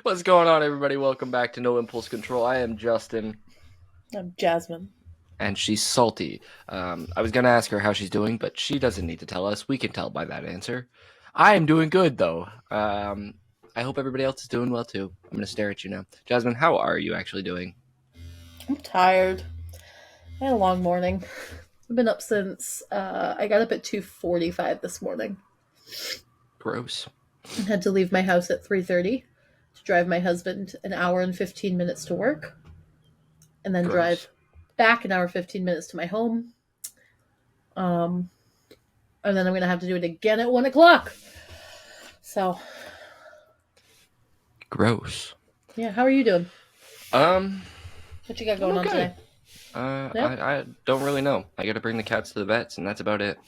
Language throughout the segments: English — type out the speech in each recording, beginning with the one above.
What's going on, everybody? Welcome back to No Impulse Control. I am Justin. I'm Jasmine. And she's salty. I was going to ask her how she's doing, but she doesn't need to tell us. We can tell by that answer. I am doing good, though. I hope everybody else is doing well, too. I'm going to stare at you now. Jasmine, how are you actually doing? I'm tired. I had a long morning. I've been up since I got up at 2:45 this morning. Gross. I had to leave my house at 3:30 to drive my husband an hour and 15 minutes to work, and then drive back an hour 15 minutes to my home. And then I'm gonna have to do it again at 1 o'clock. So, gross. Yeah, how are you doing? What you got going on today? I don't really know. I got to bring the cats to the vets, and that's about it.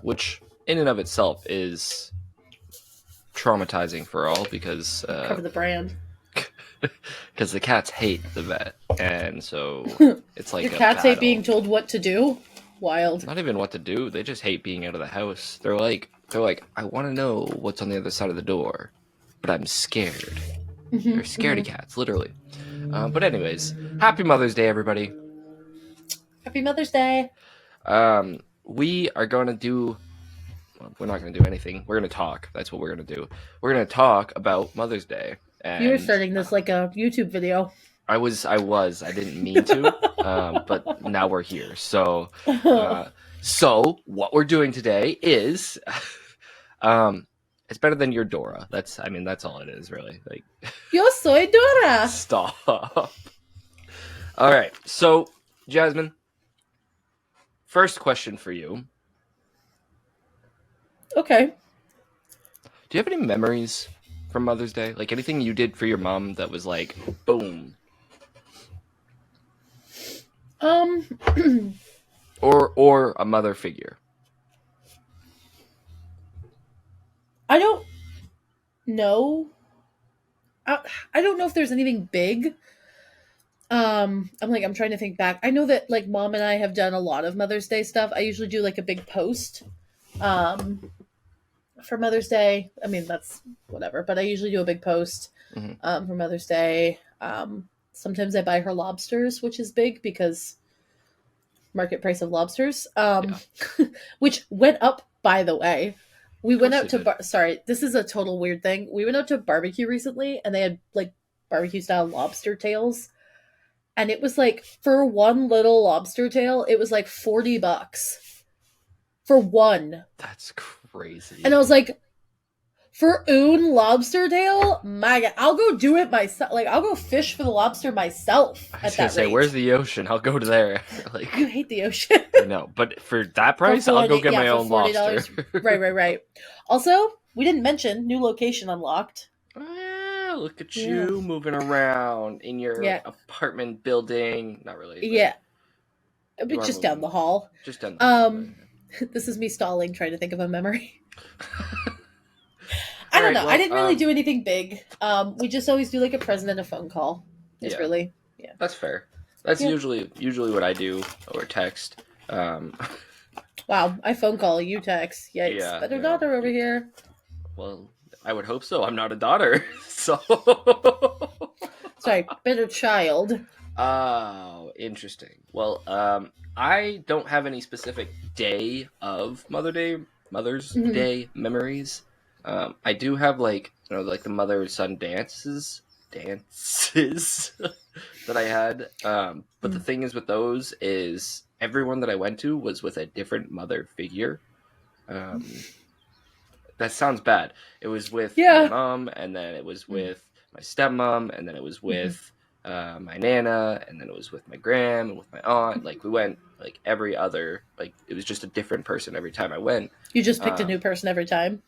Which, in and of itself, is traumatizing for all because cover the brand. Because the cats hate the vet, and so it's like your cats hate being told what to do. Wild. Not even what to do. They just hate being out of the house. They're like, I want to know what's on the other side of the door, but I'm scared. They're scaredy cats, literally. But anyways, happy Mother's Day, everybody. Happy Mother's Day. We are going to do... Well, we're not going to do anything. We're going to talk. That's what we're going to do. We're going to talk about Mother's Day. And you were starting this like a YouTube video. I was. I didn't mean to, but now we're here. So what we're doing today is... it's better than your Dora. That's all it is, really. Like, yo soy Dora. Stop. All right. So, Jasmine, first question for you. Okay. Do you have any memories from Mother's Day? Like anything you did for your mom that was like, boom. or a mother figure. I don't know. I don't know if there's anything big. I'm trying to think back. I know that like Mom and I have done a lot of Mother's Day stuff. I usually do like a big post for Mother's Day. I mean, that's whatever, but I usually do a big post for Mother's Day. Sometimes I buy her lobsters, which is big because market price of lobsters, which went up, by the way. We went out to sorry, this is a total weird thing. We went out to barbecue recently, and they had like barbecue style lobster tails, and it was like for one little lobster tail, it was like $40 for one. That's crazy. And I was like, for un lobster tail, my God, I'll go do it myself. Like, I'll go fish for the lobster myself. I was gonna say, where's the ocean? I'll go to there. Like, you hate the ocean. No, but for that price, I'll go get my own lobster. Right. Also, we didn't mention new location unlocked. Look at you moving around in your apartment building. Not really. Yeah, but just down the hall. Just down the hall. This is me stalling, trying to think of a memory. I don't know. Well, I didn't really do anything big. We just always do like a present and a phone call. It's really, That's fair. That's usually what I do, or text. Wow, I phone call, you text. Yikes. Yeah, better daughter over here. Well, I would hope so. I'm not a daughter, so. Sorry, better child. Oh, interesting. Well, I don't have any specific day of Mother's Day memories. I do have like the mother-son dances that I had. But the thing is with those is everyone that I went to was with a different mother figure. That sounds bad. It was with my mom, and then it was with my stepmom, and then it was with my nana, and then it was with my gram and with my aunt. Like we went like every other, like it was just a different person every time I went. You just picked a new person every time?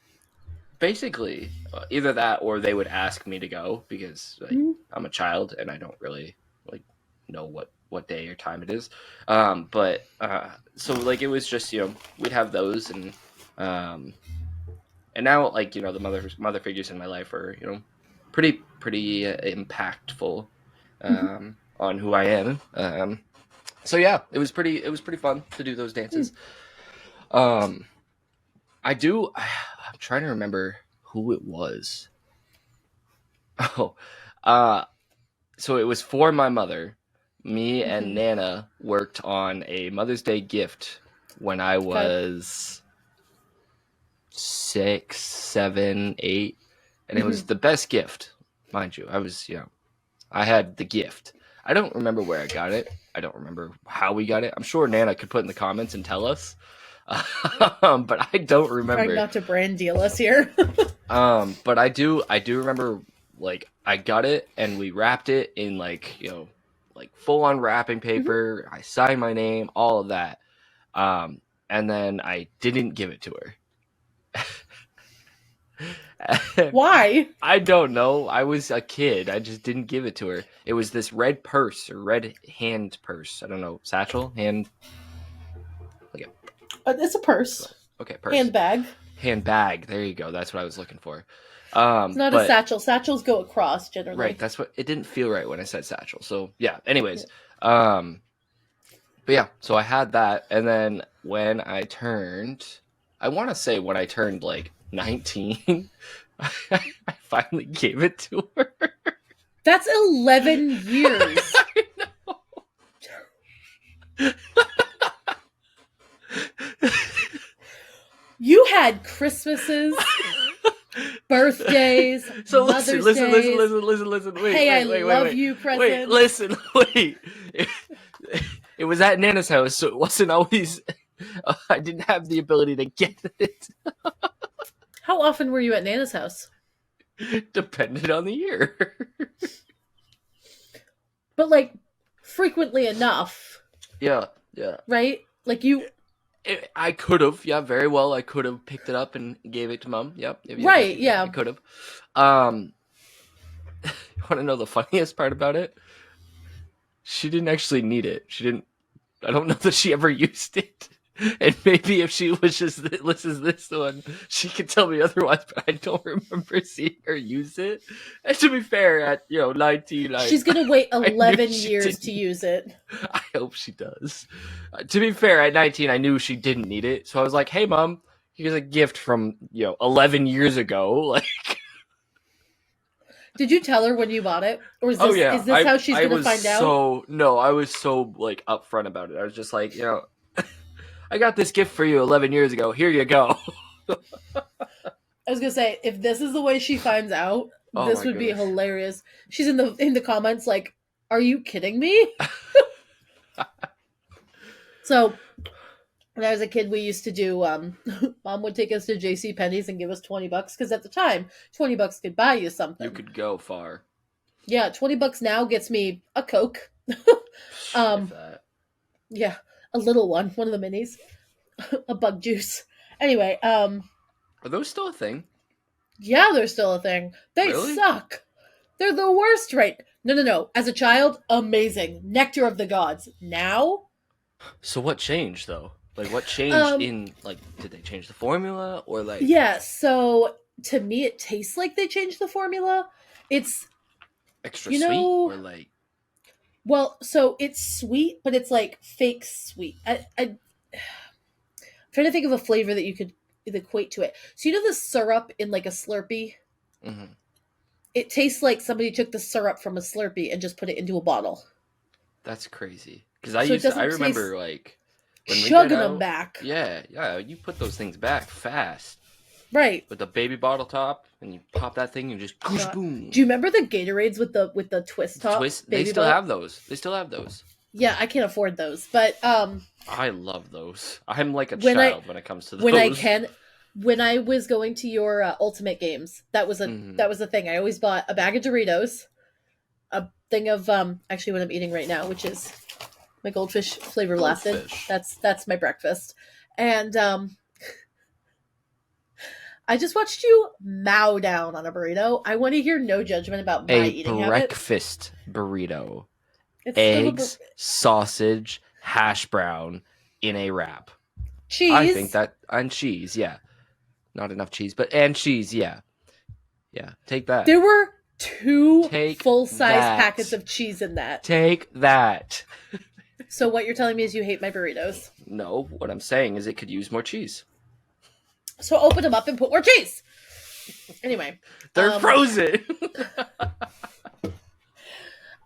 Basically, either that or they would ask me to go because like, I'm a child and I don't really like know what day or time it is. But so like it was just we'd have those and now like the mother figures in my life are pretty impactful on who I am. So yeah, it was pretty fun to do those dances. I'm trying to remember who it was. Oh, so it was for my mother. Me and Nana worked on a Mother's Day gift when I was 6, 7, 8, and it was the best gift, mind you. I had the gift. I don't remember where I got it. I don't remember how we got it. I'm sure Nana could put in the comments and tell us. But I don't remember. Trying not to brand deal us here. But I do remember, like, I got it and we wrapped it in, like, like full on wrapping paper. I signed my name, all of that. And then I didn't give it to her. Why? I don't know. I was a kid. I just didn't give it to her. It was this red purse, or red hand purse. I don't know. Satchel? Hand? Okay. It's a purse. Okay, purse. Handbag. Handbag. There you go. That's what I was looking for. It's not a satchel. Satchels go across, generally. Right. That's what... It didn't feel right when I said satchel. So, yeah. Anyways. Yeah. But yeah. So I had that. And then when I turned... I want to say when I turned, like, 19... I finally gave it to her. That's 11 years. I know. You had Christmases, birthdays, so Mother's Days. Listen. Wait, I love you presents. Wait. It was at Nana's house, so it wasn't always... I didn't have the ability to get it. How often were you at Nana's house? Depended on the year. But, like, frequently enough. Yeah. Right? Like, you... I could have, very well. I could have picked it up and gave it to Mom. Yep. Right, yeah. I could have. You want to know the funniest part about it? She didn't actually need it. I don't know that she ever used it. And maybe if she listens this one, she could tell me otherwise, but I don't remember seeing her use it. And to be fair, at 19, she's gonna wait 11 years to use it. I hope she does. To be fair, at 19, I knew she didn't need it, so I was like, "Hey, Mom, here's a gift from 11 years ago." Like, did you tell her when you bought it, or is this how she's gonna find out? No, I was so like upfront about it. I was just like, I got this gift for you 11 years ago. Here you go. I was gonna say, if this is the way she finds out, this would be hilarious. She's in the comments like, "Are you kidding me?" So, when I was a kid, we used to do. Mom would take us to JCPenney's and give us $20 because at the time, $20 could buy you something. You could go far. Yeah, $20 now gets me a Coke. Yeah. A little one of the minis, a bug juice. Anyway, are those still a thing? Yeah, they're still a thing. They suck. They're the worst, right? No. As a child, amazing, nectar of the gods. Now, so what changed though? Like, what changed in like? Did they change the formula or like? Yeah. So to me, it tastes like they changed the formula. It's extra sweet or like. Well, so it's sweet, but it's like fake sweet. I'm trying to think of a flavor that you could equate to it. So the syrup in like a Slurpee? Mm-hmm. It tastes like somebody took the syrup from a Slurpee and just put it into a bottle. That's crazy. Because I remember like when chugging them back. Yeah, you put those things back fast. Right. With the baby bottle top, and you pop that thing and just boom. Do you remember the Gatorades with the twist top? They still have those. Yeah, I can't afford those, but I love those. I'm like a child when it comes to those. When I was going to your Ultimate Games, that was a thing. I always bought a bag of Doritos, a thing of actually what I'm eating right now, which is my goldfish flavor blasted. That's my breakfast, and I just watched you mow down on a burrito. I want to hear no judgment about my eating habits. A breakfast burrito. Eggs, sausage, hash brown in a wrap. Cheese. I think that, and cheese, yeah. Not enough cheese, and cheese, yeah. Yeah, take that. There were 2 full-size packets of cheese in that. Take that. So what you're telling me is you hate my burritos? No, what I'm saying is it could use more cheese. So open them up and put more cheese. Anyway. They're frozen!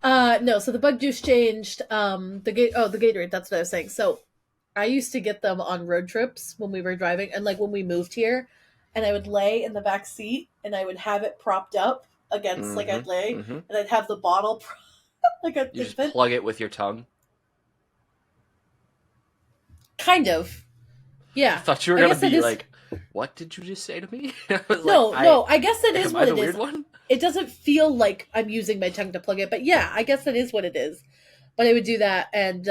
No, so the bug juice changed. The Gatorade, that's what I was saying. So I used to get them on road trips when we were driving, and like when we moved here, and I would lay in the back seat and I would have it propped up against, like I'd lay, and I'd have the bottle like a You just plug it with your tongue? Kind of. Yeah. I thought you were going to be like, what did you just say to me? No, I guess that is what it is. Weird one? It doesn't feel like I'm using my tongue to plug it, but yeah, I guess that is what it is. But I would do that, and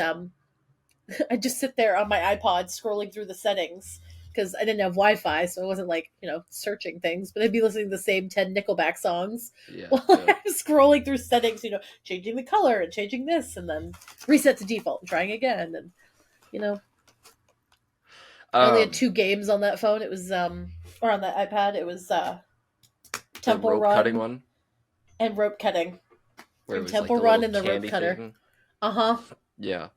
I'd just sit there on my iPod scrolling through the settings because I didn't have Wi-Fi, so I wasn't like, searching things, but I'd be listening to the same 10 Nickelback songs while I'm scrolling through settings, changing the color and changing this, and then reset to default and trying again, and I only had 2 games on that phone. It was or on that iPad. It was Temple rope Run cutting one and rope cutting. Where Temple Run and the rope cutter. Thing. Yeah.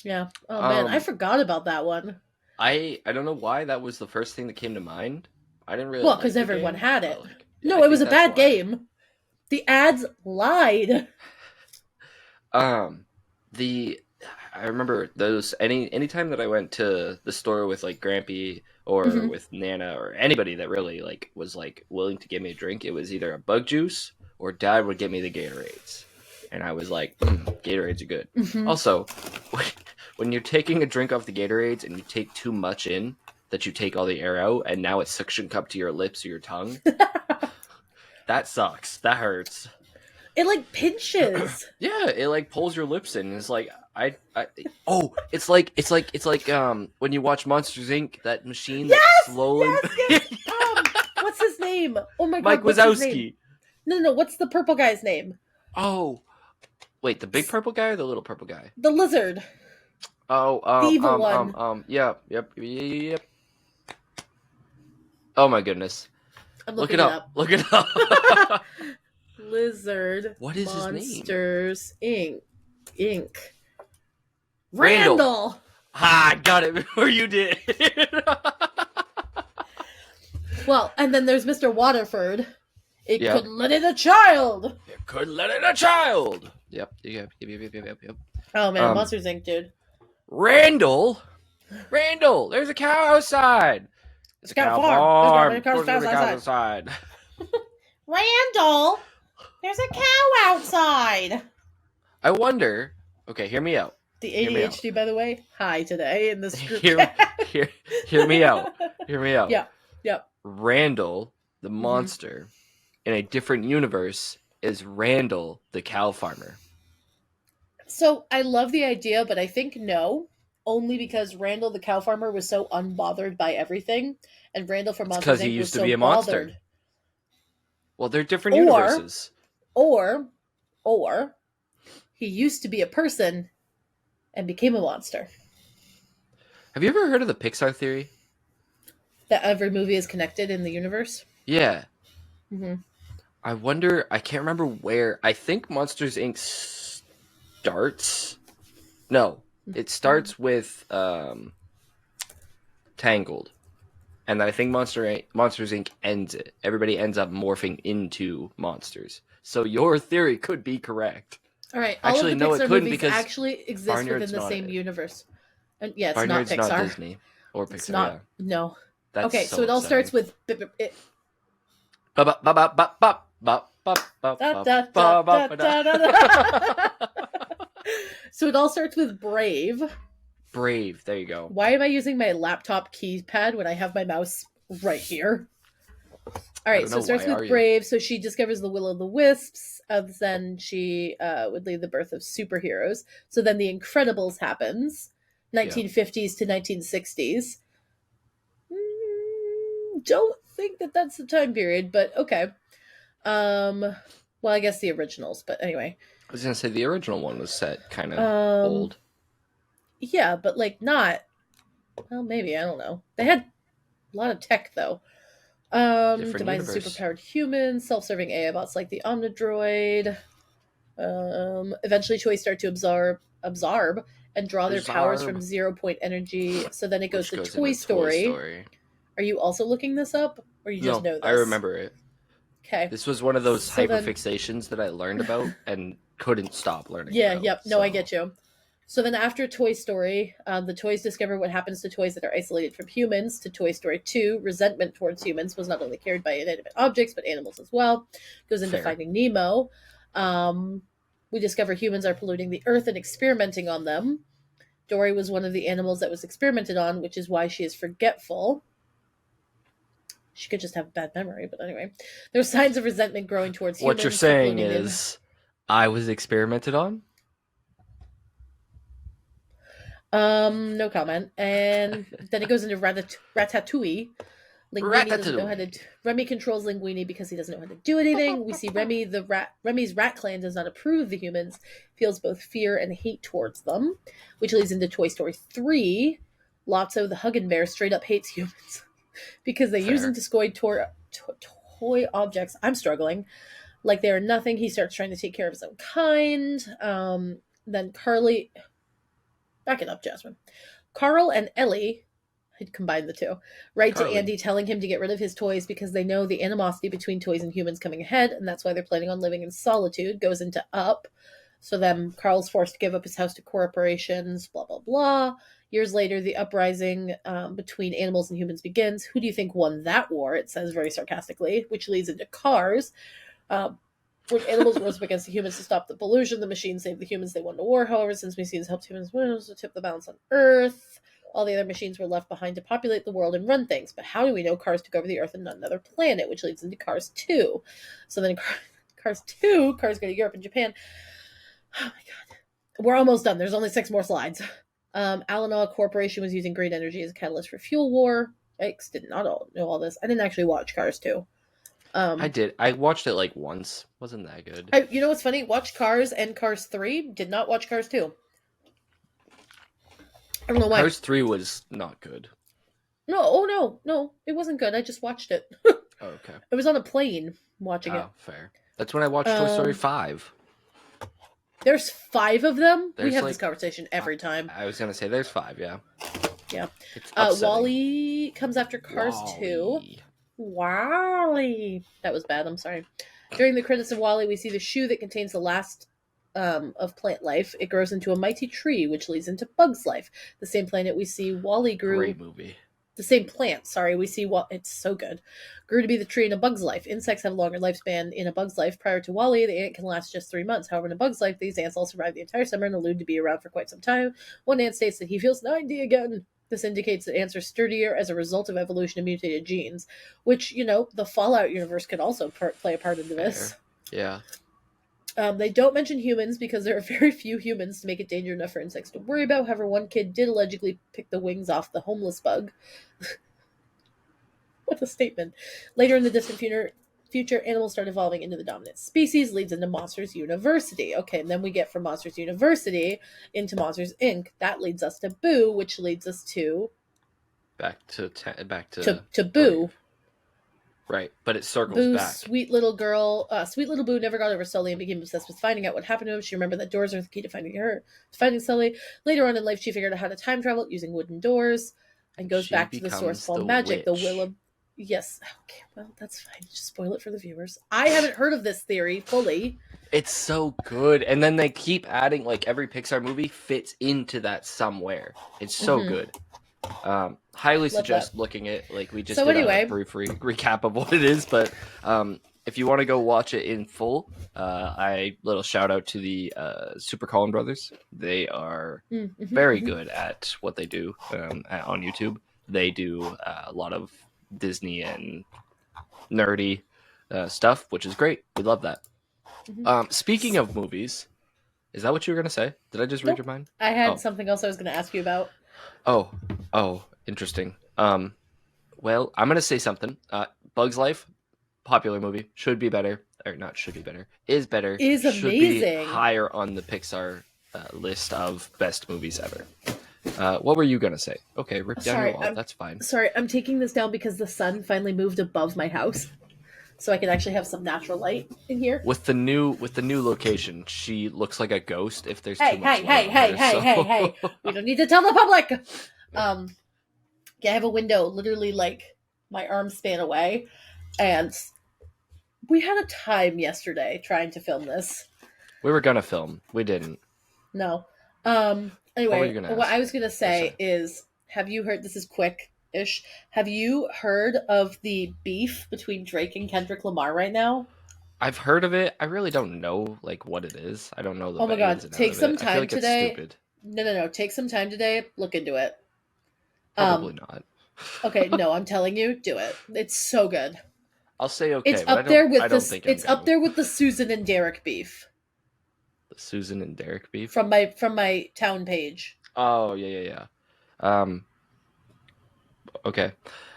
Yeah. Oh man, I forgot about that one. I don't know why that was the first thing that came to mind. I didn't really. Well, because everyone had it. No, it was a bad game. The ads lied. I remember those anytime that I went to the store with like Grampy or with Nana or anybody that really like was like willing to give me a drink, it was either a bug juice or Dad would get me the Gatorades, and I was like, Gatorades are good. Also, when you're taking a drink off the Gatorades and you take too much in, that you take all the air out, and now it's suction cup to your lips or your tongue. That sucks. That hurts. It like pinches. Yeah, it like pulls your lips in. It's like it's like when you watch Monsters Inc. That machine that slowly. Yes. What's his name? Oh my god, Mike Wazowski. No. What's the purple guy's name? Oh, wait, the big purple guy or the little purple guy? The lizard. Oh, the evil one. Yep. Oh my goodness. Look it up. Look it up. Lizard. What is Monsters his name? Inc. Randall. I got it before you did. Well, and then there's Mr. Waterford. It could let in a child. It could let in a child. Yep. Oh man, Monsters Inc., dude. Randall, there's a cow outside. It's a cow farm. There's a cow outside. Randall, there's a cow outside. I wonder. Okay, hear me out. The ADHD, by the way, high today in this group. Hear me out. Hear me out. Yeah. Randall, the monster, in a different universe, is Randall, the cow farmer. So I love the idea, but I think no. Only because Randall the cow farmer was so unbothered by everything, and Randall from Monsters Inc. he used was to be so a monster. Bothered. Well, they're different universes. Or he used to be a person and became a monster. Have you ever heard of the Pixar theory? That every movie is connected in the universe? Yeah. I wonder, I can't remember where. I think Monsters Inc. starts. No. It starts with Tangled. And I think Monsters Inc. ends it. Everybody ends up morphing into monsters. So your theory could be correct. All right. Actually, all of the Pixar movies actually exist within the same universe. And yeah, it's Barnyard's not Pixar. Not Disney or Pixar. It's not, no. That's okay, so it all starts with... So it all starts with Brave. Brave, there you go. Why am I using my laptop keypad when I have my mouse right here? All right, so it starts with Brave. So she discovers the Will-o'-the-Wisps. Then she would lead the birth of superheroes. So then The Incredibles happens. 1950s to 1960s. Don't think that that's the time period, but okay. Well, I guess the originals, but anyway. I was going to say the original one was set kind of old. Yeah, but like not... Well, maybe, I don't know. They had a lot of tech, though. Demise of superpowered humans, self-serving AI bots like the Omnidroid. Eventually toys start to absorb and draw their powers from 0 point energy. So then it goes to Toy Story. Are you also looking this up? Or you just No, know I this? remember it. Okay. This was one of those So then, hyperfixations that I learned about and couldn't stop learning yeah, about. yep. No, I So get you. So then, after Toy Story, the toys discover what happens to toys that are isolated from humans. To Toy Story 2, resentment towards humans was not only carried by inanimate objects, but animals as well. Goes into fair. Finding Nemo. Um, we discover humans are polluting the earth and experimenting on them. Dory was one of the animals that was experimented on, which is why she is forgetful. She could just have a bad memory, but anyway. There are signs of resentment growing towards What you're humans for saying polluting the. is, I was experimented on. No comment. And then it goes into Ratatouille. Linguini doesn't know how to. Ratatouille. Remy controls Linguini because he doesn't know how to do anything. We see Remy's rat clan does not approve of the humans, feels both fear and hate towards them, which leads into Toy Story 3. Lotso the Huggin' Bear straight up hates humans because they use Fair. him to destroy toy objects. I'm struggling. Like they are nothing. He starts trying to take care of his own kind. Then Carly. Back it up, Jasmine. Carl and Ellie, I'd combine the two, write to Carly. Andy telling him to get rid of his toys because they know the animosity between toys and humans coming ahead, and that's why they're planning on living in solitude. Goes into Up. So then Carl's forced to give up his house to corporations, blah, blah, blah. Years later, the uprising between animals and humans begins. Who do you think won that war? It says very sarcastically, which leads into Cars. When animals rose up against the humans to stop the pollution, the machines saved the humans. They won the war. However, since machines helped humans win, to tip the balance on Earth, all the other machines were left behind to populate the world and run things. But how do we know Cars took over the Earth and not another planet? Which leads into Cars 2. So then Cars 2, Cars go to Europe and Japan. Oh my god. We're almost done. There's only 6 more slides. Alanaw Corporation was using green energy as a catalyst for fuel war. Yikes, did not know all this. I didn't actually watch Cars 2. I did. I watched it like once. Wasn't that good? You know what's funny? Watched Cars and Cars 3. Did not watch Cars 2. I don't know why. Cars 3 was not good. No. It wasn't good. I just watched it. Oh, okay. I was on a plane watching it. Fair. That's when I watched Toy Story 5. There's 5 of them? There's we have like, this conversation every time. I was going to say there's 5, yeah. Yeah. It's upsetting. WALL-E comes after Cars 2. WALL-E. That was bad, I'm sorry. During the credits of WALL-E, we see the shoe that contains the last of plant life. It grows into a mighty tree, which leads into Bug's life. The same planet we see WALL-E grew. Great movie. The same plant, sorry, we see it's so good. Grew to be the tree in a bug's life. Insects have a longer lifespan in a bug's life. Prior to WALL-E, the ant can last just 3 months. However, in a bug's life, these ants all survive the entire summer and elude to be around for quite some time. One ant states that he feels 90 again. This indicates that ants are sturdier as a result of evolution of mutated genes, which, the Fallout universe could also play a part into this. Yeah. They don't mention humans because there are very few humans to make it dangerous enough for insects to worry about. However, one kid did allegedly pick the wings off the homeless bug. What a statement. Later in the distant future, animals start evolving into the dominant species, leads into Monsters University. Okay, and then we get from Monsters University into Monsters Inc. That leads us to Boo, which leads us to... Back to Boo. Brave. Right, but it circles Boo's back. Sweet little Boo never got over Sully and became obsessed with finding out what happened to him. She remembered that doors are the key to finding Sully. Later on in life, she figured out how to time travel using wooden doors and goes back to the source called magic, the will of... Yes. Okay, well, that's fine. Just spoil it for the viewers. I haven't heard of this theory fully. It's so good. And then they keep adding, like, every Pixar movie fits into that somewhere. It's so good. Highly suggest looking at, like, we just did a brief recap of what it is, but if you want to go watch it in full, little shout out to the Super Collin brothers. They are very good at what they do on YouTube. They do a lot of Disney and nerdy stuff, which is great. We love that. Speaking of movies, is that what you were going to say? Did I just read your mind? I had something else I was going to ask you about. Oh, interesting. Well, I'm going to say something. Bug's Life, popular movie, should be better. Or not should be better. Is better. Is amazing. Should be higher on the Pixar list of best movies ever. What were you going to say? Okay, rip down your wall. That's fine. Sorry, I'm taking this down because the sun finally moved above my house. So I can actually have some natural light in here. With the new location, she looks like a ghost if there's too much light. Hey. We don't need to tell the public. Yeah, I have a window literally like my arm span away, and we had a time yesterday trying to film this. We were gonna film. We didn't. No. What were you Anyway, gonna what ask? I was gonna say is, have you heard? This is quick-ish. Have you heard of the beef between Drake and Kendrick Lamar right now? I've heard of it. I really don't know like what it is. I don't know Oh my the ins god, and out take of it. some I feel time like it's today. stupid. No. Take some time today. Look into it. Probably not. Okay, no, I'm telling you, do it. It's so good. I'll say okay, It's but up there I with don't this. think I'm It's up gonna. there with the Susan and Derek beef The Susan and Derek beef. from my town page. Oh yeah. Okay.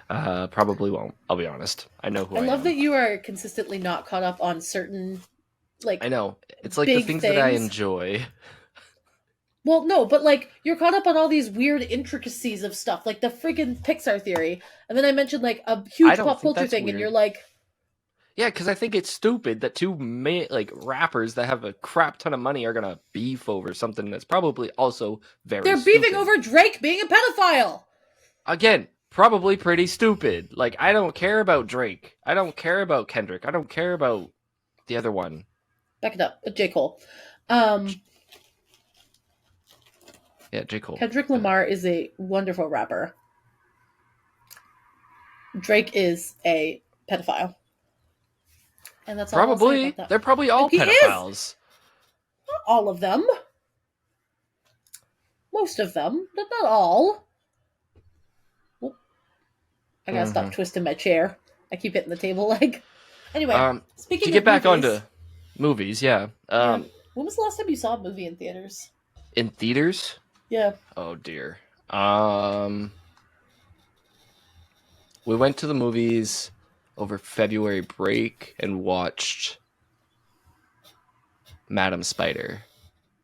Probably won't. I'll be honest. I know who I I love am. that you are consistently not caught up on certain I like know. It's like the big things that I things. enjoy. Well, no, but like you're caught up on all these weird intricacies of stuff, like the freaking Pixar theory, and then I mentioned like a I huge don't pop think culture that's thing, and you're weird. like, Yeah, because I think it's stupid that two like rappers that have a crap ton of money are gonna beef over something that's probably also very they're beefing stupid. over Drake being a pedophile. Again, probably pretty stupid. Like I don't care about Drake. I don't care about Kendrick. I don't care about the other one. Back it up, J. Cole. Um, Yeah, J. Cole. Kendrick Lamar is a wonderful rapper. Drake is a pedophile. And that's all I'll say Probably. about that. They're probably all He is! pedophiles. Not all of them. Most of them, but not all. Oh, I gotta stop twisting my chair. I keep hitting the table leg. Anyway, speaking to get of back movies, onto movies, yeah. yeah. When was the last time you saw a movie in theaters? In theaters? Yeah. Oh dear. We went to the movies over February break and watched Madam Spider.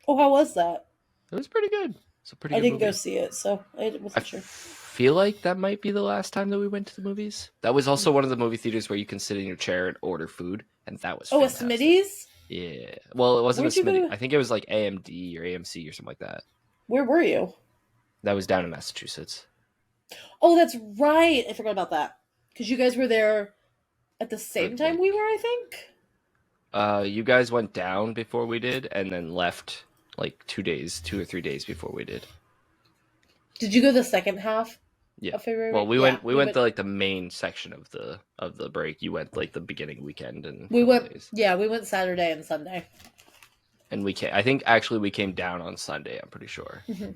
Oh, how was that? It was pretty good. It's a pretty I good didn't movie. go see it, so I wasn't sure. Feel like that might be the last time that we went to the movies. That was also one of the movie theaters where you can sit in your chair and order food, and that was fantastic. A Smitty's? Yeah. Well, it wasn't Where'd a Smitty. go? I think it was like AMD or AMC or something like that. Where were you? That was down in Massachusetts. Oh, that's right. I forgot about that. Because you guys were there at the same time we were, I think? You guys went down before we did, and then left like 2 or 3 days before we did. Did you go the second half? Yeah. Of February? Well, we went to like the main section of the break. You went like the beginning weekend and we went days. Yeah, we went Saturday and Sunday. And we came. I think actually we came down on Sunday. I'm pretty sure. Mm-hmm.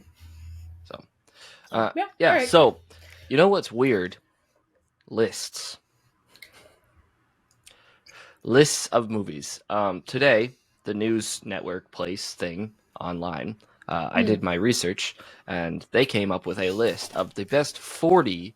So, yeah. Right. So, you know what's weird? Lists of movies. Today, the news network place thing online. I did my research, and they came up with a list of the best 40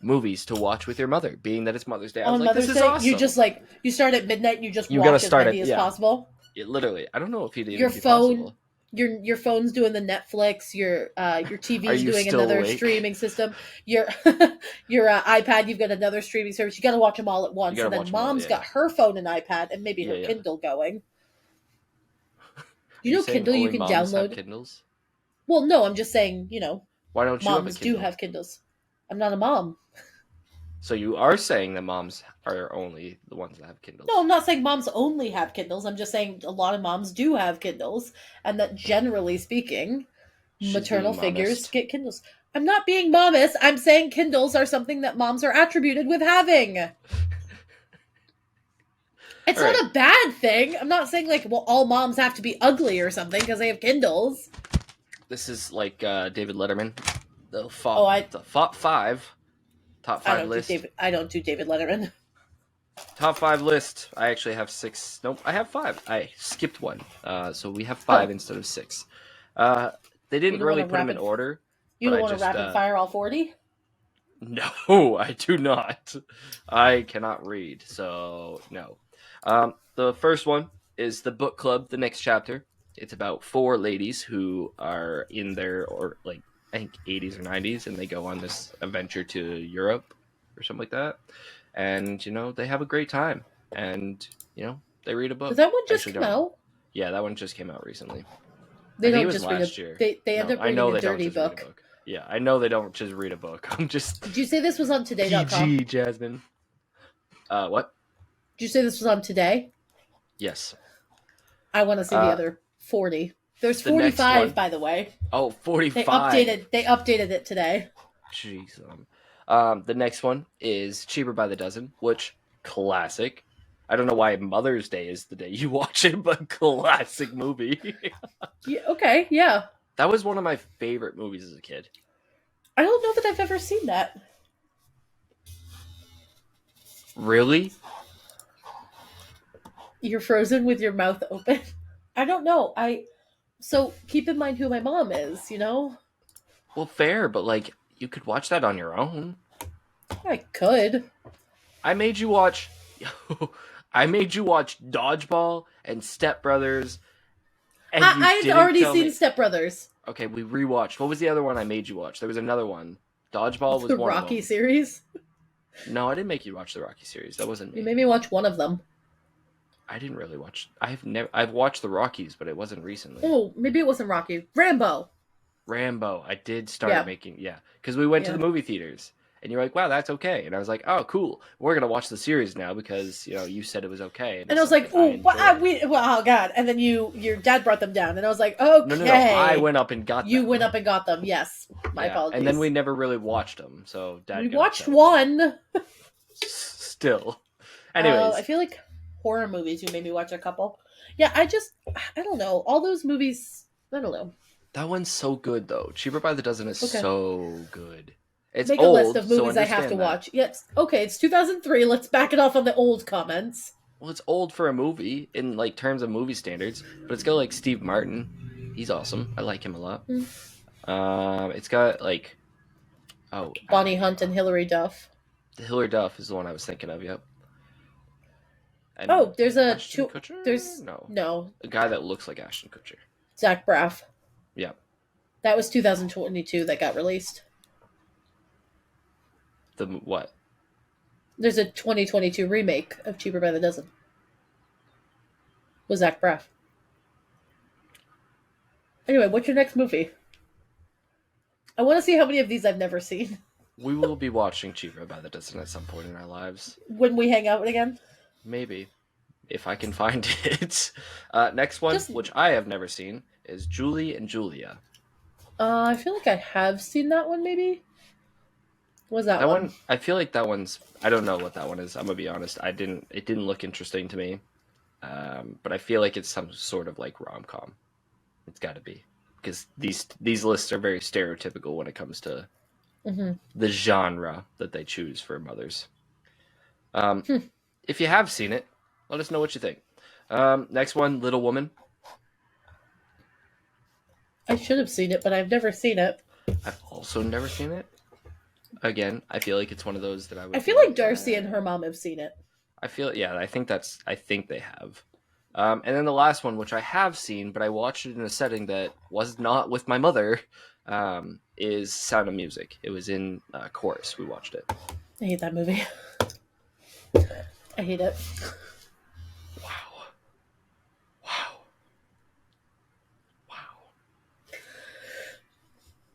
movies to watch with your mother. Being that it's Mother's Day, I was like, Mother's this Day, is awesome. You just you start at midnight. You just You watch gotta as start many as possible. Literally, I don't know if you'd even Your be phone. possible. Your phone's doing the Netflix. Your TV's doing still another awake? streaming system. Your iPad, you've got another streaming service. You got to watch them all at once. And then Mom's got her phone and iPad and maybe her Kindle going. You know, Kindle you can download. Kindles? Well, no, I'm just saying. Why don't you moms have a Kindle? do have Kindles. I'm not a mom. So you are saying that moms are only the ones that have Kindles? No, I'm not saying moms only have Kindles. I'm just saying a lot of moms do have Kindles, and that generally speaking, maternal figures get Kindles. I'm not being momist. I'm saying Kindles are something that moms are attributed with having. It's not a bad thing. I'm not saying all moms have to be ugly or something because they have Kindles. This is like David Letterman. The top five list. I don't do David Letterman. Top 5 list. I actually have 6. Nope, I have 5. I skipped one. So we have 5 instead of 6. They didn't really put them in order. You don't want to rapid fire all 40? No, I do not. I cannot read, so no. The first one is the book club, The Next Chapter. It's about 4 ladies who are in their, I think 80s or 90s, and they go on this adventure to Europe or something like that. And, they have a great time. And, they read a book. Did that one just come out? Yeah, that one just came out recently. They don't just read a book. They end up reading a dirty book. Yeah, I know they don't just read a book. I'm just Did you say this was on today.com? PG, Jasmine. What? Did you say this was on today? Yes. I want to see the Uh, other 40. There's the next 45, one. by the way. Oh, They 45. updated. They updated it today. Jeez. The next one is Cheaper by the Dozen, which classic. I don't know why Mother's Day is the day you watch it, but classic movie. Yeah, okay, yeah. That was one of my favorite movies as a kid. I don't know that I've ever seen that. Really? You're frozen with your mouth open. I don't know. So keep in mind who my mom is, you know? Well, fair, but like you could watch that on your own. I could. I made you watch I made you watch Dodgeball and Step Brothers and you I had didn't already tell seen me. Step Brothers. Okay, we rewatched. What was the other one I made you watch? There was another one. Dodgeball was The one of Rocky them. series. No, I didn't make you watch the Rocky series. That wasn't You me. made me watch one of them. I didn't really watch. I've watched the Rockies, but it wasn't recently. Oh, maybe it wasn't Rocky. Rambo. Rambo. I did start Yeah. making because we went to Yeah. the movie theaters and you're like, wow, that's okay, and I was like, oh, cool. We're gonna watch the series now because you said it was okay, And I was like, oh, oh god. And then your dad brought them down, and I was like, okay. No. I went up and got You them. went up and got them. Yes, my apologies. And then we never really watched them, so Dad. We watched one. Still, anyways, I feel like horror movies. You made me watch a couple. Yeah, I don't know. All those movies. I don't know. That one's so good though. Cheaper by the Dozen is so good. It's Make old, a list of movies so I have to that. watch. Yes, okay, it's 2003. Let's back it off on the old comments. Well, it's old for a movie in like terms of movie standards, but it's got like Steve Martin. He's awesome. I like him a lot. It's got like Bonnie Hunt and Hilary Duff. Hilary Duff is the one I was thinking of. Yep. And there's a Ashton Kutcher? There's no a guy that looks like Ashton Kutcher. Zach Braff. Yeah. That was 2022 that got released. The what? There's a 2022 remake of Cheaper by the Dozen. With Zach Braff. Anyway, what's your next movie? I want to see how many of these I've never seen. We will be watching Cheaper by the Dozen at some point in our lives. When we hang out again? Maybe. If I can find it. Next one, which I have never seen, is Julie and Julia. I feel like I have seen that one, maybe? What was that one? I feel like that one's... I don't know what that one is. I'm going to be honest. It didn't look interesting to me. But I feel like it's some sort of like rom-com. It's got to be. Because these lists are very stereotypical when it comes to the genre that they choose for mothers. If you have seen it, let us know what you think. Next one, Little Woman. I should have seen it, but I've never seen it. I've also never seen it. Again, I feel like it's one of those that I feel like Darcy and her mom have seen it. I think they have. And then the last one, which I have seen, but I watched it in a setting that was not with my mother, is Sound of Music. It was in chorus. We watched it. I hate that movie. I hate it. Wow.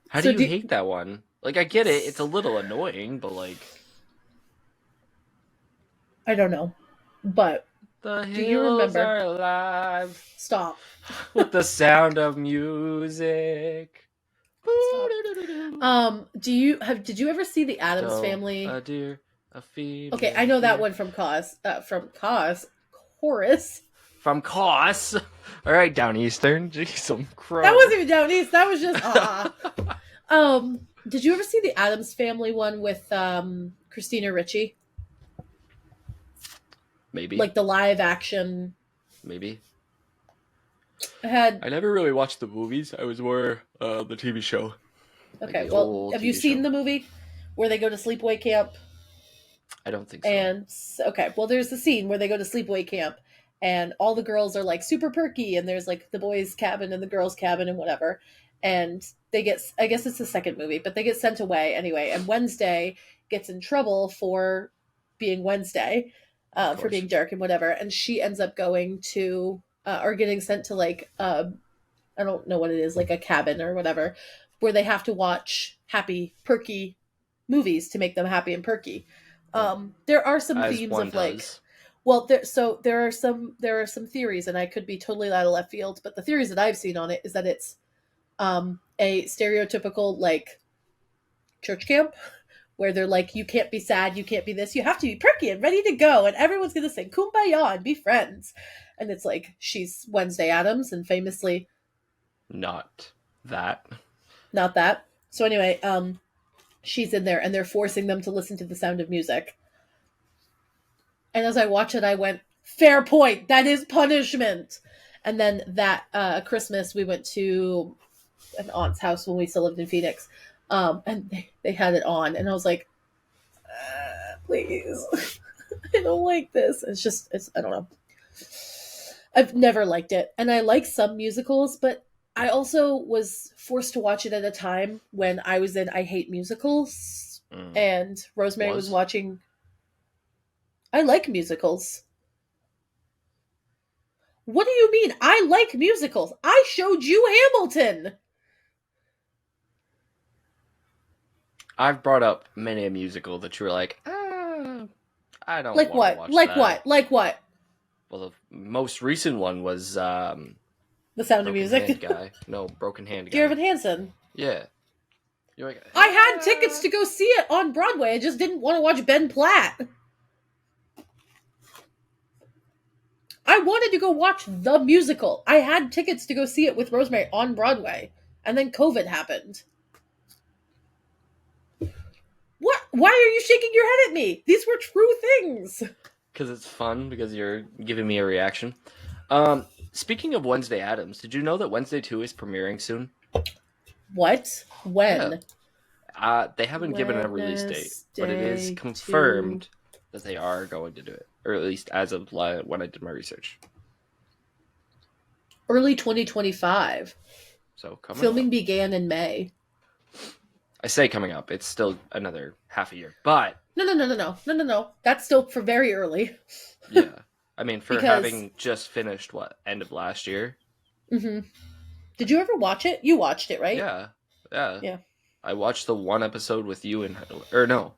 How do you hate that one? Like, I get it. It's a little annoying, but like... I don't know. But do you remember? Are alive. Stop. With the sound of music. Stop. Did you ever see the Addams Family? A deer, a feed. Okay, I know that one from Chorus. From Cos. All right, Down Eastern. Jeez, I'm crying. That wasn't even Down East. That was just Did you ever see the Addams Family one with Christina Ricci? Maybe. Like the live action. Maybe. I never really watched the movies. I was more the TV show. Okay, like well, have you seen the movie where they go to sleepaway camp? I don't think so. And okay, well, there's the scene where they go to sleepaway camp, and all the girls are like super perky, and there's like the boys' cabin and the girls' cabin and whatever, and they get, I guess it's the second movie, but they get sent away anyway, and Wednesday gets in trouble for being Wednesday, for being dark and whatever, and she ends up going to or getting sent to like I don't know what it is, like a cabin or whatever, where they have to watch happy, perky movies to make them happy and perky. There are some As themes one of like, does. well, there are some theories, and I could be totally out of left field, but the theories that I've seen on it is that it's a stereotypical like church camp where they're like, you can't be sad, you can't be this, you have to be perky and ready to go, and everyone's gonna sing kumbaya and be friends. And it's like, she's Wednesday Addams, and famously Not that. not that. So anyway, she's in there and they're forcing them to listen to The Sound of Music. And as I watched it, I went, fair point, that is punishment. And then that Christmas, we went to an aunt's house when we still lived in Phoenix. And they had it on, and I was like, please, I don't like this. I don't know. I've never liked it. And I like some musicals, but I also was forced to watch it at a time when I was in I Hate Musicals, and Rosemary was watching. I like musicals. What do you mean? I like musicals. I showed you Hamilton. I've brought up many a musical that you were like, I don't like want what? to watch that. Like what? Well, the most recent one was The Sound of Music. Hand guy. No, Broken Hand guy. Dear Evan Hansen. Yeah. You're like, I had tickets to go see it on Broadway. I just didn't want to watch Ben Platt. I wanted to go watch the musical. I had tickets to go see it with Rosemary on Broadway. And then COVID happened. What? Why are you shaking your head at me? These were true things. Because it's fun, because you're giving me a reaction. Speaking of Wednesday Addams, did you know that Wednesday 2 is premiering soon? What? When? Yeah. They haven't given a release date, but it is confirmed that they are going to do it. Or at least as of when I did my research. Early 2025. So coming Filming up. began in May. I say coming up. It's still another half a year. But... No. That's still for very early. Yeah. I mean, for having just finished, end of last year? Mm-hmm. Did you ever watch it? You watched it, right? Yeah. I watched the one episode with you and... Or no.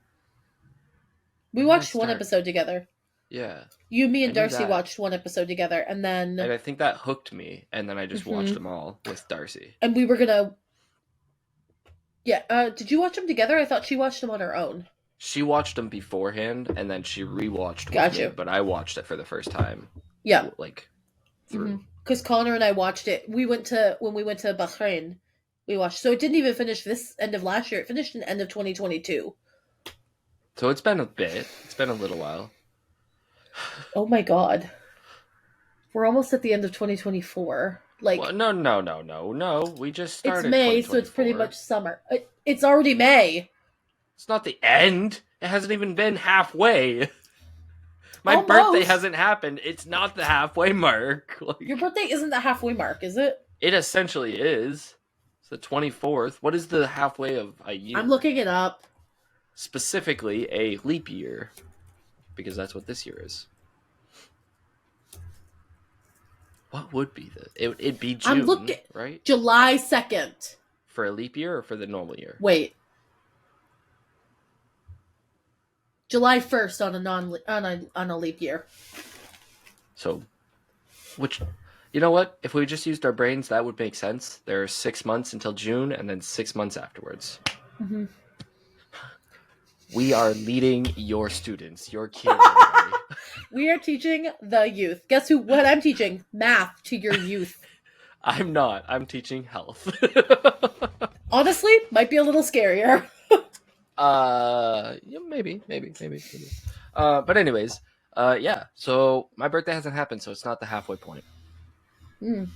We watched one episode together. Yeah. You, me, and Darcy watched one episode together, and then... And I think that hooked me, and then I just watched them all with Darcy. And we were gonna... Yeah, did you watch them together? I thought she watched them on her own. She watched them beforehand, and then she rewatched with me, but I watched it for the first time. Yeah. Like, through. Because Connor and I watched it. When we went to Bahrain, we watched. So it didn't even finish this end of last year. It finished in the end of 2022. So it's been a bit. It's been a little while. Oh my god. We're almost at the end of 2024. Like, well, no. We just started. It's May, so it's pretty much summer. It's already May. It's not the end. It hasn't even been halfway. My Almost. birthday hasn't happened. It's not the halfway mark. Like, your birthday isn't the halfway mark, is it? It essentially is. It's the 24th. What is the halfway of a year? I'm looking it up. Specifically, a leap year. Because that's what this year is. What would be it'd be June, I'm looking, right? July 2nd. For a leap year or for the normal year? Wait. July 1st on a leap year. So, you know what? If we just used our brains, that would make sense. There are 6 months until June, and then 6 months afterwards. Mm-hmm. We are leading your students, your kids. We are teaching the youth. Guess what I'm teaching? Math to your youth. I'm not. I'm teaching health. Honestly, might be a little scarier. Yeah, maybe. But anyways, yeah. So my birthday hasn't happened, so it's not the halfway point. Mm.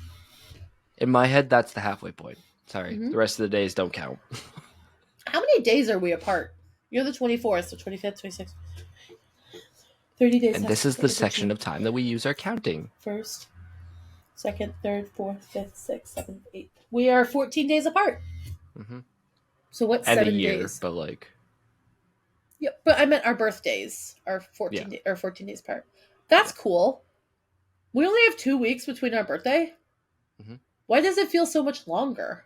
In my head, that's the halfway point. Sorry, the rest of the days don't count. How many days are we apart? You're the 24th, so 25th, 26th. 30 days. And this is the section of time that we use our counting. First, second, third, fourth, fifth, sixth, seventh, eighth. We are 14 days apart. Mm-hmm. So what's and 7 a year, days? But like... Yeah, but I meant our birthdays are 14 days apart. That's cool. We only have 2 weeks between our birthday. Mm-hmm. Why does it feel so much longer?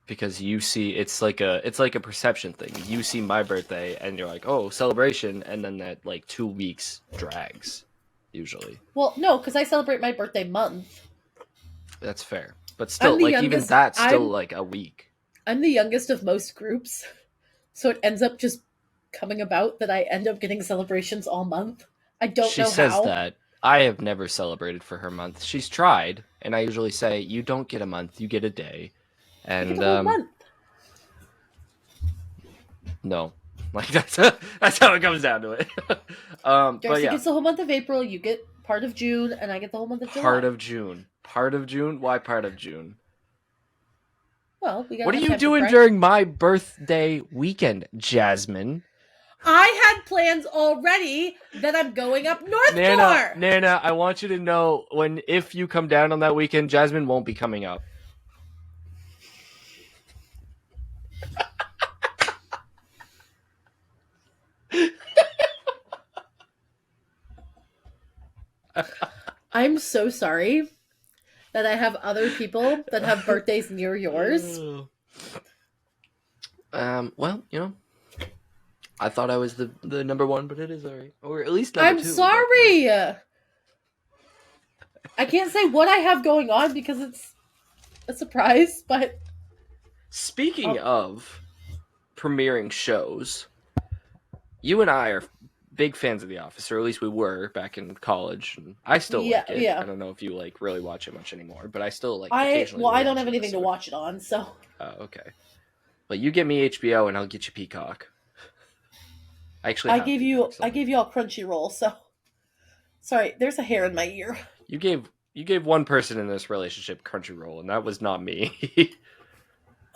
because you see it's like a perception thing. You see my birthday and you're like, oh, celebration, and then that like 2 weeks drags usually. Well, no, because I celebrate my birthday month. That's fair, but I'm still, the like even youngest. that's still like a week. I'm the youngest of most groups, so it ends up just coming about that I end up getting celebrations all month. I don't She know says how. that. I have never celebrated for her month. She's tried, and I usually say, you don't get a month, you get a day. I get And the whole month. no, like that's how it comes down to it. Darcy But yeah, gets the whole month of April. You get part of June, and I get the whole month of July. part of June. Part of June. Why part of June? Well, we got. What are you doing during my birthday weekend, Jasmine? I had plans already that I'm going up north for. Nana, I want you to know if you come down on that weekend, Jasmine won't be coming up. I'm so sorry that I have other people that have birthdays near yours. Well, I thought I was the number one, but it is alright. Or at least number I'm 2. sorry. I can't say what I have going on because it's a surprise, but... Speaking of premiering shows, you and I are big fans of The Office, or at least we were back in college. And I still like it. Yeah. I don't know if you like really watch it much anymore, but I still like occasionally. Well, I don't have anything to watch it on, so. Oh, okay. But you get me HBO, and I'll get you Peacock. I gave you all Crunchyroll, so. Sorry, there's a hair in my ear. You gave one person in this relationship Crunchyroll, and that was not me.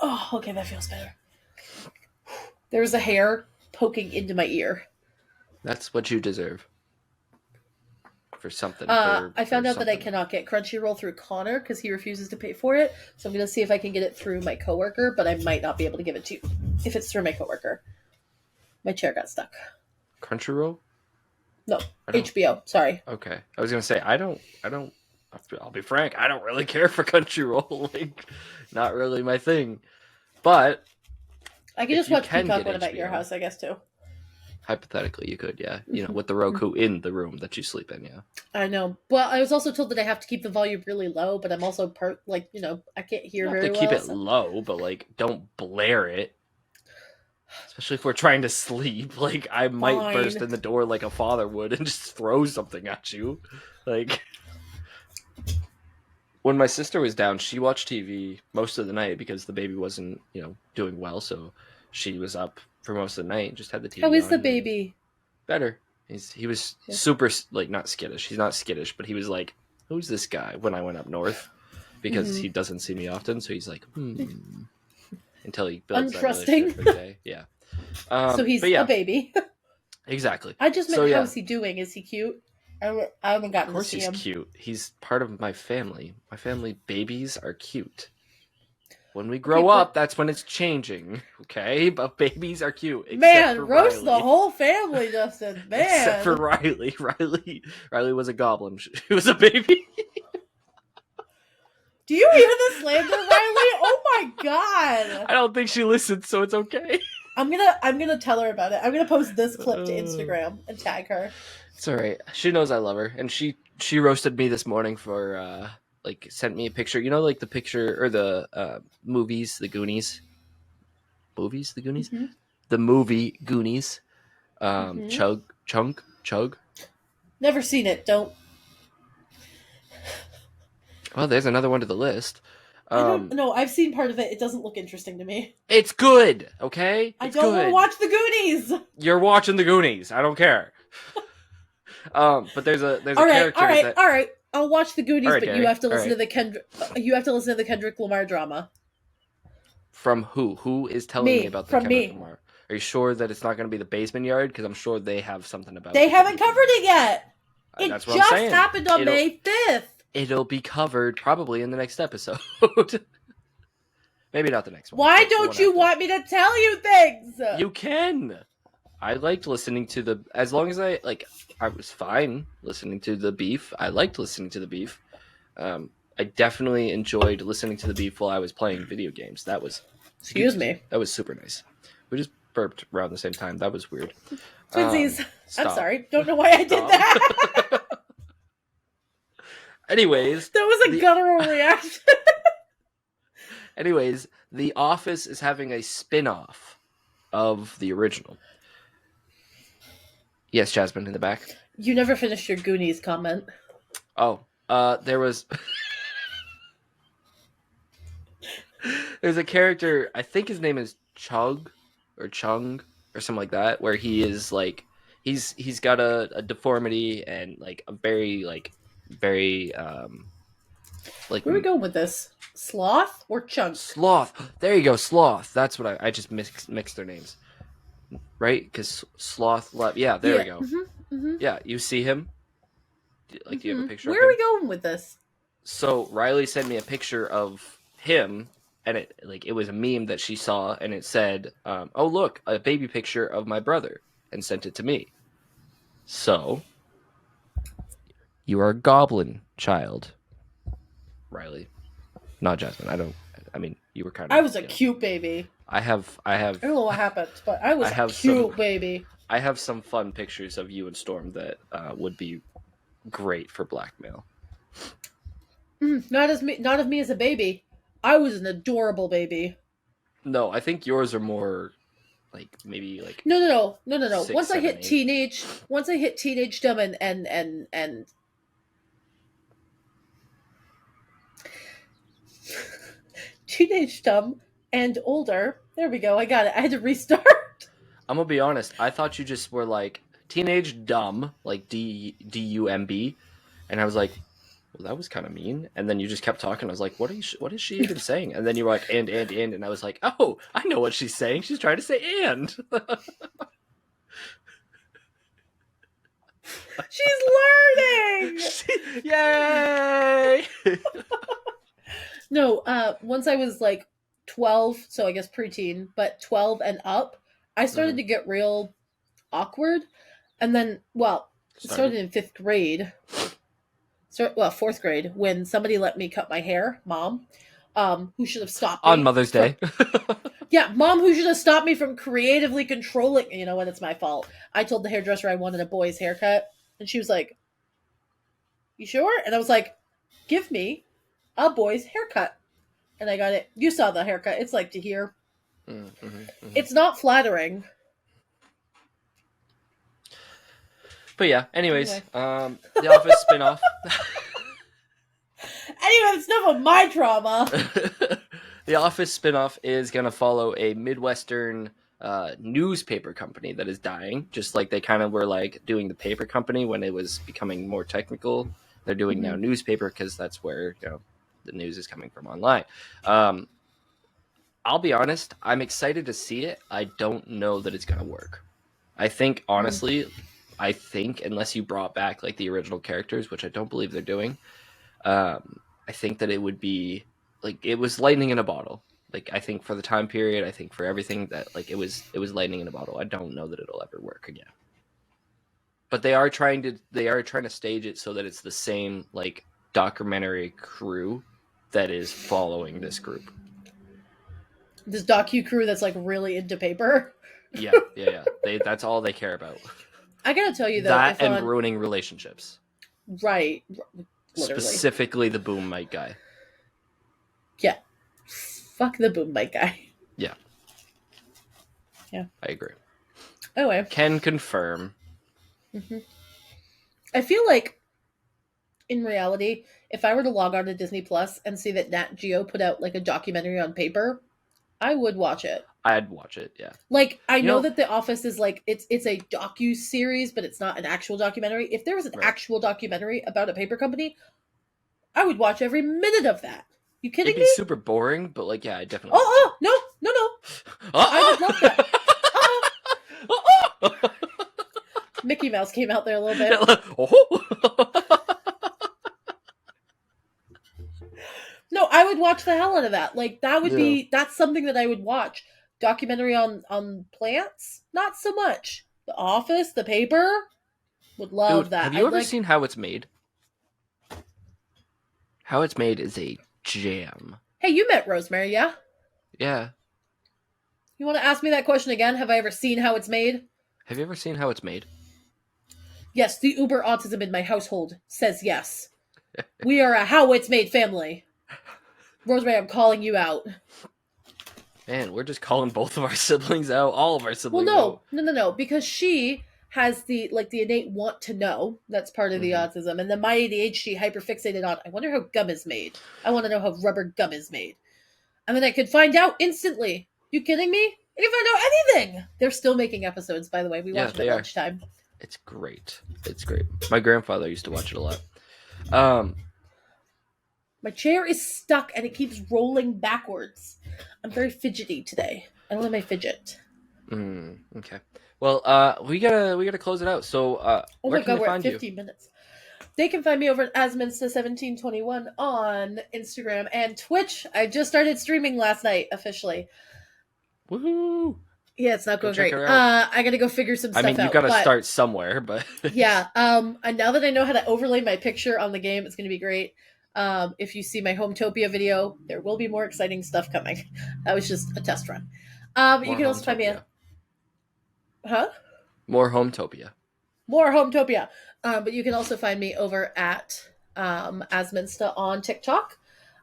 Oh, okay, that feels better. There's a hair poking into my ear. That's what you deserve. For something. I found out that I cannot get Crunchyroll through Connor because he refuses to pay for it. So I'm going to see if I can get it through my coworker, but I might not be able to give it to you if it's through my coworker. My chair got stuck. Crunchyroll? No, HBO. Sorry. Okay, I was going to say I don't. I'll be frank. I don't really care for Crunchyroll. Like, not really my thing. But I can just watch Peacock when I'm at your house, I guess, too. Hypothetically, you could, yeah. With the Roku in the room that you sleep in, yeah. I know. Well, I was also told that I have to keep the volume really low, but I'm also I can't hear very well. You have to keep it low, but, don't blare it. Especially if we're trying to sleep. I might burst in the door like a father would and just throw something at you. When my sister was down, she watched TV most of the night because the baby wasn't, doing well, so she was up for most of the night and just had the TV on. How is the baby? Better. He was super, not skittish. He's not skittish, but he was like, who's this guy when I went up north? Because he doesn't see me often, so he's like, until he builds that relationship for the day. Yeah. So he's a baby. Exactly. I just meant, how is he doing? Is he cute? I haven't gotten to see him. Of course he's cute. He's part of my family. My family babies are cute. When we grow up, that's when it's changing, okay? But babies are cute. Man, roast the whole family, Justin. Man. Except for Riley. Riley was a goblin. She was a baby. Do you hear the slander, Riley? Oh my god. I don't think she listened, so it's okay. I'm gonna tell her about it. I'm gonna post this clip to Instagram and tag her. It's alright. She knows I love her. And she roasted me this morning for sent me a picture. The picture or the movies, the Goonies. Movies, the Goonies? Mm-hmm. The movie Goonies. Chug. Never seen it. Don't. Well, there's another one to the list. I don't know. I've seen part of it. It doesn't look interesting to me. It's good, okay? I don't want to watch the Goonies. You're watching the Goonies. I don't care. But there's a character. All right. I'll watch the Goonies, but you have to listen to the Kendrick Lamar drama. From who? Who is telling me about the Kendrick Lamar? Are you sure that it's not going to be the Basement Yard? Because I'm sure they have something about it. They haven't covered it yet. That's what I'm saying. It just happened on May 5th. It'll be covered probably in the next episode. Maybe not the next one. Why don't you want me to tell you things? You can. I liked listening to as long as I was fine listening to the beef. I liked listening to the beef. I definitely enjoyed listening to the beef while I was playing video games. That was Excuse me. That was super nice. We just burped around the same time. That was weird. Twinsies. I'm sorry. Don't know why I did that. Anyways. That was a guttural reaction. Anyways, The Office is having a spin-off of the original. Yes, Jasmine, in the back. You never finished your Goonies comment. Oh, there was... There's a character, I think his name is Chug, or Chung, or something like that, where he is, like... He's got a deformity and, like, a very, like... Very, like... Where are we going with this? Sloth or Chunk? Sloth. There you go, Sloth. That's what I just mixed their names. Right? Because Sloth... Yeah, there we go. Mm-hmm, mm-hmm. Yeah, you see him? Like, do you have a picture Where of him? are we going with this? So, Riley sent me a picture of him, and it was a meme that she saw, and it said, oh, look, a baby picture of my brother, and sent it to me. So, you are a goblin child, Riley. Not Jasmine. I mean, you were kind of... I was a cute baby. I don't know what happened, but I was a cute baby. I have some fun pictures of you and Storm that would be great for blackmail. Not of me as a baby. I was an adorable baby. No, I think yours are more like maybe like no. 6, once 7, I hit 8. teenagedom and teenagedom and older. There we go. I got it. I had to restart. I'm gonna be honest. I thought you just were like teenage dumb, like DUMB, and I was like, well, that was kind of mean. And then you just kept talking. I was like, what is she even saying? And then you were like, and I was like, oh, I know what she's saying. She's trying to say and. She's learning. Yay! No, once I was like 12, so I guess preteen, but 12 and up, I started to get real awkward. And then, it started in 5th grade. Fourth grade, when somebody let me cut my hair, Mom, who should have stopped me. On Mother's Day. Yeah, Mom, who should have stopped me from creatively controlling... You know what? It's my fault. I told the hairdresser I wanted a boy's haircut, and she was like, you sure? And I was like, give me a boy's haircut. And I got it. You saw the haircut. It's like to here. It's not flattering. But yeah, anyways, The Office spinoff. Anyway, that's enough of my trauma. The Office spinoff is going to follow a Midwestern newspaper company that is dying, just like they kind of were like doing the paper company when it was becoming more technical. They're doing now newspaper because that's where the news is coming from online. I'll be honest, I'm excited to see it. I don't know that it's going to work. I think, honestly, unless you brought back like the original characters, which I don't believe they're doing, I think that it would be like it was lightning in a bottle. Like I think for the time period, I think for everything that like it was lightning in a bottle. I don't know that it'll ever work again. But they are trying to stage it so that it's the same like documentary crew that is following this group. This docu crew that's like really into paper. Yeah. That's all they care about. I gotta tell you though, that and ruining relationships. Right. Literally. Specifically the boom mic guy. Yeah. Fuck the boom mic guy. Yeah. Yeah. I agree. Anyway. Can confirm. I feel like, in reality, if I were to log on to Disney Plus and see that Nat Geo put out like a documentary on paper, I would watch it. I'd watch it, yeah. Like, I know that The Office is like, it's a docu-series, but it's not an actual documentary. If there was an actual documentary about a paper company, I would watch every minute of that. You kidding me? It'd be super boring, but like, yeah, I definitely... No. I would love that. Mickey Mouse came out there a little bit. No, I would watch the hell out of that. Like, that would be... That's something that I would watch. Documentary on plants? Not so much. The Office, the paper? Would love that. Have you ever seen How It's Made? How It's Made is a jam. Hey, you met Rosemary, yeah? Yeah. You want to ask me that question again? Have I ever seen how it's made? Have you ever seen how it's made? Yes, the uber autism in my household says yes. We are a how it's made family. Rosemary, I'm calling you out. Man, we're just calling both of our siblings out, all of our siblings Well, out. no, because she has the innate want to know. That's part of the autism, and then my ADHD hyperfixated on. I wonder how gum is made. I want to know how rubber gum is made, and then I could find out instantly. You kidding me? I can find out anything. They're still making episodes, by the way. We watched it at lunchtime. It's great. It's great. My grandfather used to watch it a lot. My chair is stuck and it keeps rolling backwards. I'm very fidgety today. I don't have my fidget. Okay. Well, we gotta close it out. So, oh my god, we're at 15 minutes. They can find me over at Asminsta1721 on Instagram and Twitch. I just started streaming last night officially. Woohoo! Yeah, it's not going great. I gotta go figure some stuff out. I mean, you gotta start somewhere, but yeah. And now that I know how to overlay my picture on the game, it's gonna be great. If you see my Hometopia video, there will be more exciting stuff coming. That was just a test run. You can also find me at... More Hometopia. More Hometopia. But you can also find me over at Asminsta on TikTok.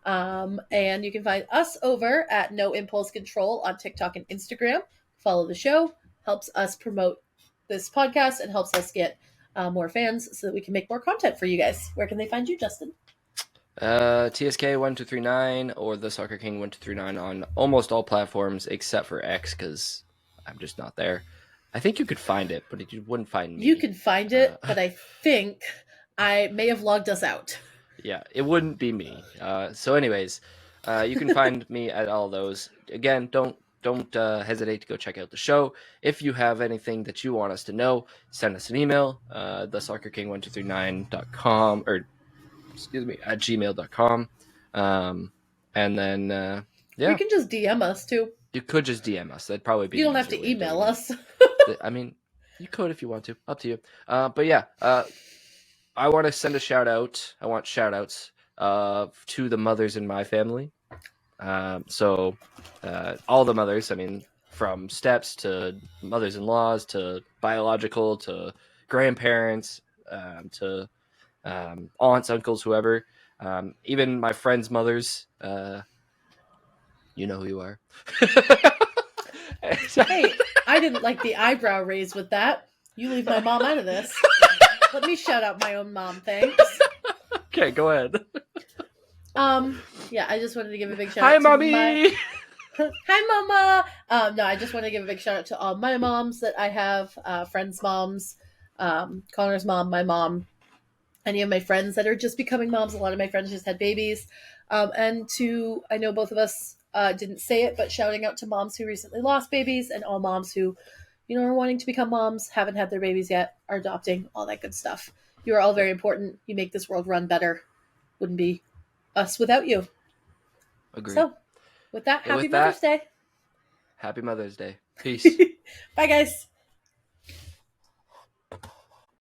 And you can find us over at No Impulse Control on TikTok and Instagram. Follow the show. Helps us promote this podcast and helps us get more fans so that we can make more content for you guys. Where can they find you, Justin? TSK1239 or the Soccer King 1239 on almost all platforms except for X because I'm just not there. I think you could find it, but you wouldn't find me. You can find it, but I think I may have logged us out. Yeah, it wouldn't be me. So anyways, you can find me at all those. Again, don't hesitate to go check out the show. If you have anything that you want us to know, send us an email, thesoccerking1239.com or at gmail.com. And then, yeah. You can just DM us, too. You could just DM us. That'd probably be... You don't have to email us. I mean, you could if you want to. Up to you. But yeah, I want to send a shout-out. I want shout-outs to the mothers in my family. So all the mothers, I mean, from steps to mothers-in-laws to biological to grandparents to... aunts, uncles, whoever, even my friends' mothers, you know who you are. Hey, I didn't like the eyebrow raise with that. You leave my mom out of this. Let me shout out my own mom, thanks. Okay, go ahead. Yeah, I just wanted to give a big shout out to Mommy! Hi, Mama! No, I just want to give a big shout out to all my moms that I have, friends' moms, Connor's mom, my mom, any of my friends that are just becoming moms. A lot of my friends just had babies. And I know both of us didn't say it, but shouting out to moms who recently lost babies and all moms who, are wanting to become moms, haven't had their babies yet, are adopting, all that good stuff. You are all very important. You make this world run better. Wouldn't be us without you. Agreed. So, with that, happy Mother's Day. Happy Mother's Day. Peace. Bye, guys.